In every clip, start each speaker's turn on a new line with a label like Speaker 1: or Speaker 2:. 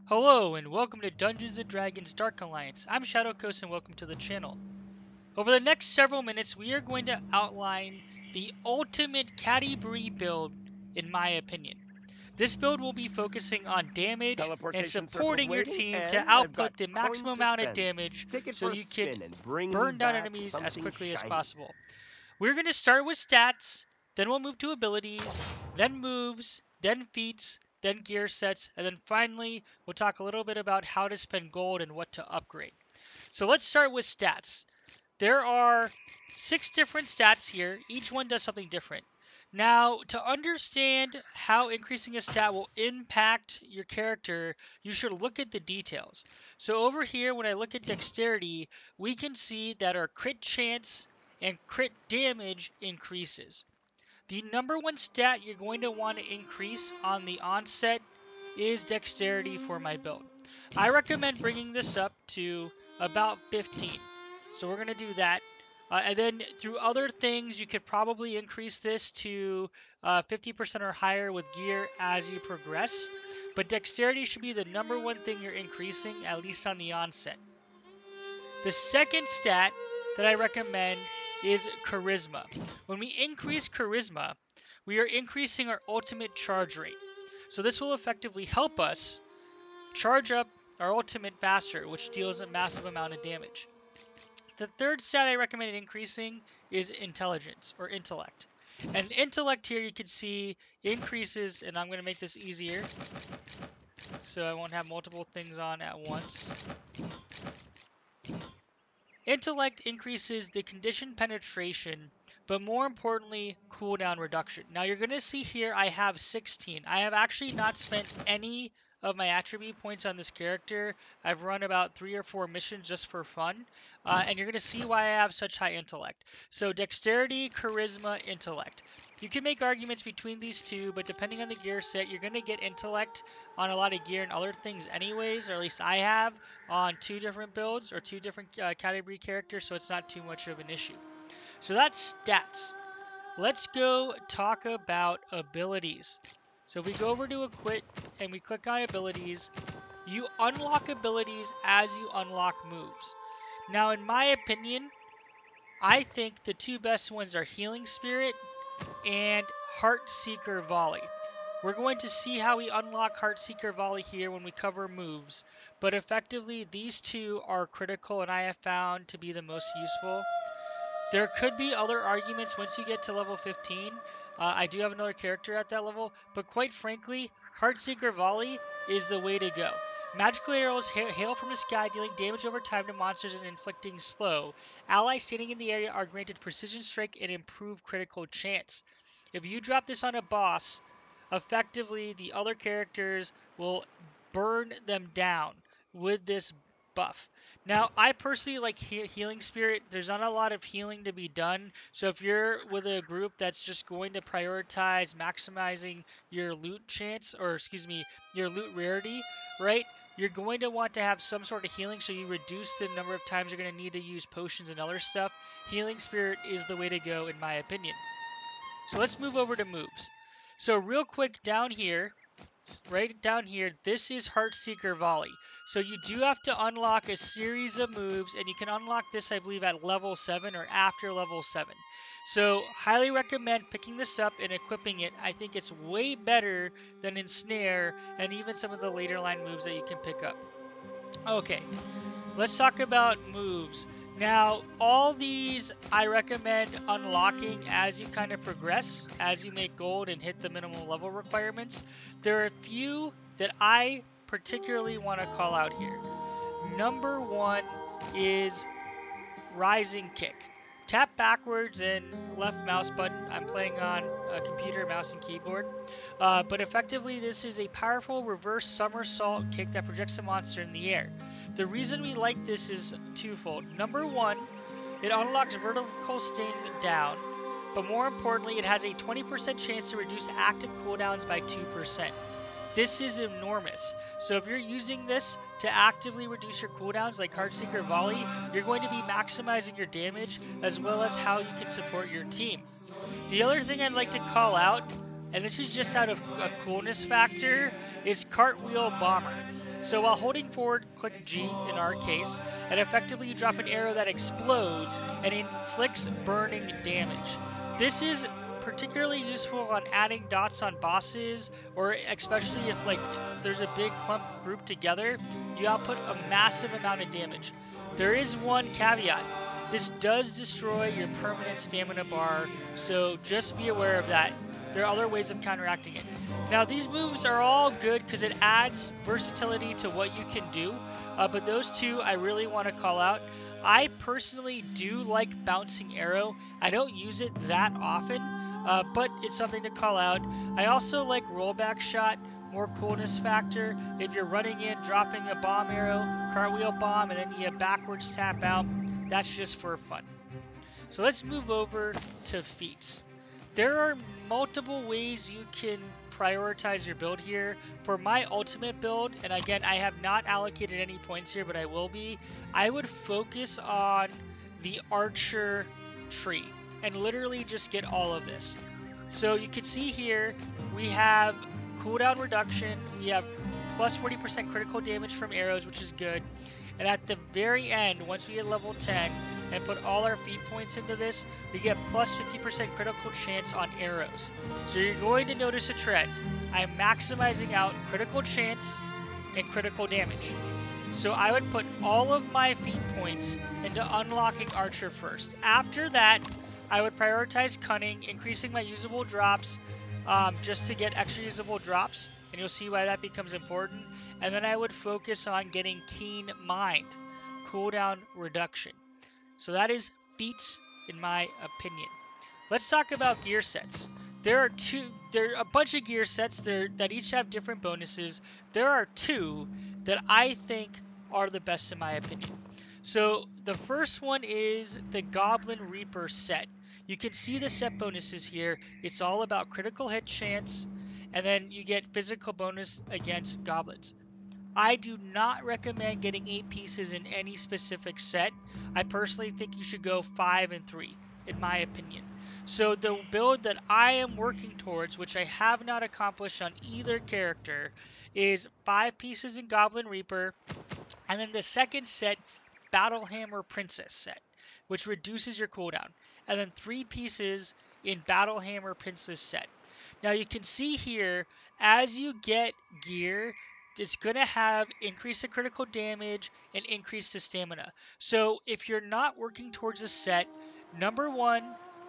Speaker 1: Hello and welcome to Dungeons & Dragons Dark Alliance. I'm Shadowcoast and welcome to the channel. Over the next several minutes, we are going to outline the ultimate Catti-Brie build, in my opinion. This build will be focusing on damage and
Speaker 2: Teleportation circles
Speaker 1: supporting your
Speaker 2: waiting,
Speaker 1: team to
Speaker 2: and I've got
Speaker 1: output the
Speaker 2: coin
Speaker 1: maximum
Speaker 2: to
Speaker 1: amount of
Speaker 2: spend.
Speaker 1: damage
Speaker 2: Take it
Speaker 1: so
Speaker 2: for a
Speaker 1: you can
Speaker 2: spin and bring me
Speaker 1: burn down
Speaker 2: back
Speaker 1: enemies as
Speaker 2: something
Speaker 1: quickly as
Speaker 2: shiny.
Speaker 1: possible. We're going to start with stats, then we'll move to abilities, then moves, then feats, then gear sets, and then finally we'll talk a little bit about how to spend gold and what to upgrade. So let's start with stats. There are 6 different stats here. Each one does something different. Now, to understand how increasing a stat will impact your character, you should look at the details. So over here, when I look at dexterity, we can see that our crit chance and crit damage increases. The number one stat you're going to want to increase on the onset is dexterity for my build. I recommend bringing this up to about 15. So we're going to do that. And then through other things, you could probably increase this to 50% or higher with gear as you progress. But dexterity should be the number one thing you're increasing, at least on the onset. The second stat that I recommend is charisma. When we increase charisma, we are increasing our ultimate charge rate. So this will effectively help us charge up our ultimate faster, which deals a massive amount of damage. The third stat I recommend increasing is intelligence or intellect. And intellect here you can see increases, and I'm going to make this easier so I won't have multiple things on at once. Intellect increases the condition penetration, but more importantly, cooldown reduction. Now you're going to see here I have 16. I have actually not spent any of my attribute points on this character. I've run about 3 or 4 missions just for fun, and you're going to see why I have such high intellect. So dexterity, charisma, intellect. You can make arguments between these two, but depending on the gear set, you're going to get intellect on a lot of gear and other things anyways, or at least I have on 2 different builds or 2 different Catti-Brie characters, so it's not too much of an issue. So that's stats. Let's go talk about abilities. So if we go over to Equip and we click on abilities, you unlock abilities as you unlock moves. Now, in my opinion, I think the 2 best ones are Healing Spirit and Heartseeker Volley. We're going to see how we unlock Heartseeker Volley here when we cover moves, but effectively these 2 are critical and I have found to be the most useful. There could be other arguments once you get to level 15. I do have another character at that level, but quite frankly, Heartseeker Volley is the way to go. Magical arrows hail from the sky, dealing damage over time to monsters and inflicting slow. Allies standing in the area are granted precision strike and improved critical chance. If you drop this on a boss, effectively the other characters will burn them down with this buff. Now, I personally like Healing Spirit. There's not a lot of healing to be done. So if you're with a group that's just going to prioritize maximizing your loot chance, or excuse me, your loot rarity, right? You're going to want to have some sort of healing so you reduce the number of times you're going to need to use potions and other stuff. Healing Spirit is the way to go in my opinion. So let's move over to moves. So real quick down here, right down here, this is Heartseeker Volley. So you do have to unlock a series of moves, and you can unlock this, I believe, at level 7 or after level 7. So highly recommend picking this up and equipping it. I think it's way better than Ensnare and even some of the later line moves that you can pick up. Okay, let's talk about moves. Now, all these I recommend unlocking as you kind of progress, as you make gold and hit the minimum level requirements. There are a few that I particularly want to call out here. Number 1 is Rising Kick. Tap backwards and left mouse button. I'm playing on a computer, mouse and keyboard. But effectively, this is a powerful reverse somersault kick that projects a monster in the air. The reason we like this is twofold. Number 1, it unlocks vertical sting down, but more importantly, it has a 20% chance to reduce active cooldowns by 2%. This is enormous. So if you're using this to actively reduce your cooldowns like Heartseeker Volley, you're going to be maximizing your damage as well as how you can support your team. The other thing I'd like to call out and this is just out of a coolness factor, is Cartwheel Bomber. So while holding forward, click G in our case, and effectively you drop an arrow that explodes and inflicts burning damage. This is particularly useful on adding dots on bosses, or especially if like there's a big clump grouped together, you output a massive amount of damage. There is one caveat. This does destroy your permanent stamina bar, so just be aware of that. There are other ways of counteracting it. Now these moves are all good because it adds versatility to what you can do, but those two I really want to call out. I personally do like Bouncing Arrow. I don't use it that often, but it's something to call out. I also like Rollback Shot, more coolness factor. If you're running in, dropping a bomb arrow, cartwheel bomb, and then you backwards tap out, that's just for fun. So let's move over to Feats. There are multiple ways you can prioritize your build here. For my ultimate build, and again, I have not allocated any points here, but I will be, I would focus on the Archer tree and literally just get all of this. So you can see here, we have cooldown reduction, we have plus 40% critical damage from arrows, which is good. And at the very end, once we get level 10 and put all our feat points into this, we get plus 50% critical chance on arrows. So you're going to notice a trend. I'm maximizing out critical chance and critical damage. So I would put all of my feat points into unlocking Archer first. After that, I would prioritize Cunning, increasing my usable drops just to get extra usable drops. And you'll see why that becomes important. And then I would focus on getting Keen Mind, cooldown reduction. So that is Feats in my opinion. Let's talk about gear sets. There are a bunch of gear sets that each have different bonuses. There are two that I think are the best in my opinion. So the first one is the Goblin Reaper set. You can see the set bonuses here. It's all about critical hit chance, and then you get physical bonus against goblins. I do not recommend getting 8 pieces in any specific set. I personally think you should go 5 and 3, in my opinion. So the build that I am working towards, which I have not accomplished on either character, is 5 pieces in Goblin Reaper, and then the second set, Battle Hammer Princess set, which reduces your cooldown, and then 3 pieces in Battle Hammer Princess set. Now you can see here, as you get gear, it's going to have increase the critical damage and increase the stamina. So if you're not working towards a set, number one,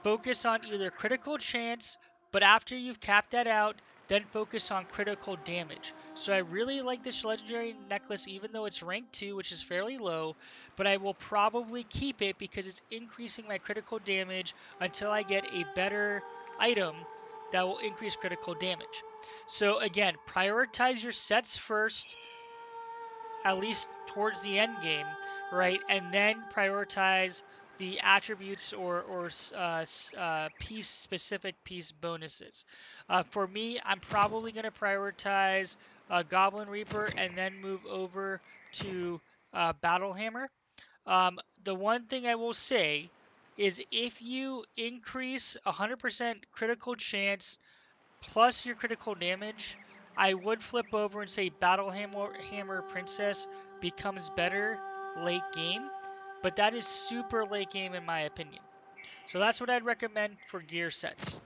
Speaker 1: focus on either critical chance, but after you've capped that out, then focus on critical damage. So I really like this legendary necklace, even though it's rank 2, which is fairly low, but I will probably keep it because it's increasing my critical damage until I get a better item that will increase critical damage. So again, prioritize your sets first, at least towards the end game, right? And then prioritize the attributes or specific piece bonuses. For me, I'm probably going to prioritize Goblin Reaper and then move over to Battle Hammer. The one thing I will say is if you increase 100% critical chance plus your critical damage, I would flip over and say Battle Hammer Princess becomes better late game, but that is super late game in my opinion. So that's what I'd recommend for gear sets.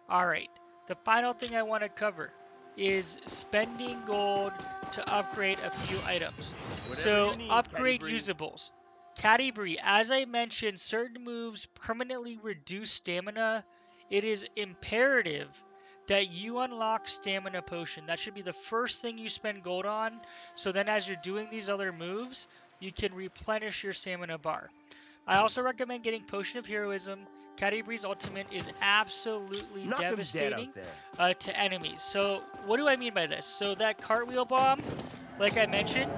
Speaker 1: Alright, the final thing I want to cover is spending gold to upgrade a few items. So upgrade usables. Catti-Brie, as I mentioned, certain moves permanently reduce stamina. It is imperative that you unlock Stamina Potion. That should be the first thing you spend gold on. So then as you're doing these other moves, you can replenish your stamina bar. I also recommend getting Potion of Heroism. Catti-Brie's ultimate is absolutely devastating to enemies. So what do I mean by this? So that cartwheel bomb, like I mentioned,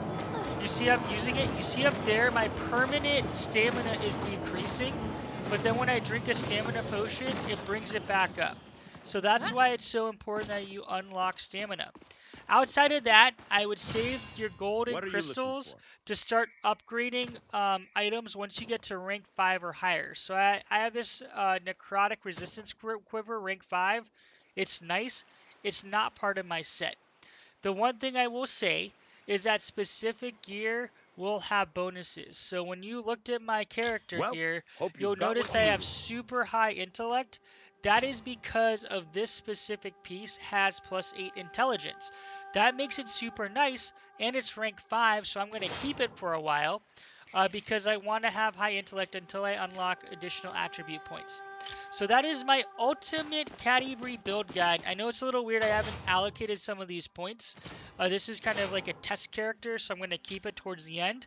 Speaker 1: you see I'm using it. You see up there, my permanent stamina is decreasing. But then when I drink a stamina potion, it brings it back up. So that's why it's so important that you unlock stamina. Outside of that, I would save your gold and crystals to start upgrading items once you get to rank 5 or higher. So I have this necrotic resistance quiver, rank 5. It's nice. It's not part of my set. The one thing I will say is that specific gear will have bonuses. So when you looked at my character
Speaker 2: Well,
Speaker 1: here,
Speaker 2: hope you
Speaker 1: you'll
Speaker 2: got
Speaker 1: notice
Speaker 2: what
Speaker 1: I
Speaker 2: you
Speaker 1: have
Speaker 2: needed.
Speaker 1: super high intellect. That is because of this specific piece has +8 intelligence. That makes it super nice, and it's rank 5, so I'm going to keep it for a while because I want to have high intellect until I unlock additional attribute points. So that is my ultimate Catti-Brie build guide. I know it's a little weird. I haven't allocated some of these points. This is kind of like a test character, so I'm going to keep it towards the end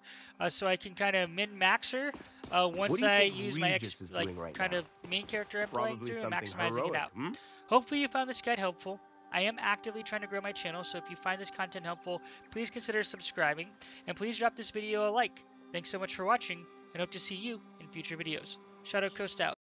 Speaker 1: so I can kind of min-max her
Speaker 2: What
Speaker 1: once
Speaker 2: do you
Speaker 1: I
Speaker 2: think
Speaker 1: use my
Speaker 2: Regis is doing right
Speaker 1: kind
Speaker 2: now?
Speaker 1: of main character I'm playing
Speaker 2: Probably
Speaker 1: through and
Speaker 2: something
Speaker 1: maximizing it
Speaker 2: heroic,
Speaker 1: out.
Speaker 2: hmm?
Speaker 1: Hopefully you found this guide helpful. I am actively trying to grow my channel, so if you find this content helpful, please consider subscribing, and please drop this video a like. Thanks so much for watching, and hope to see you in future videos. Shadow Coast out.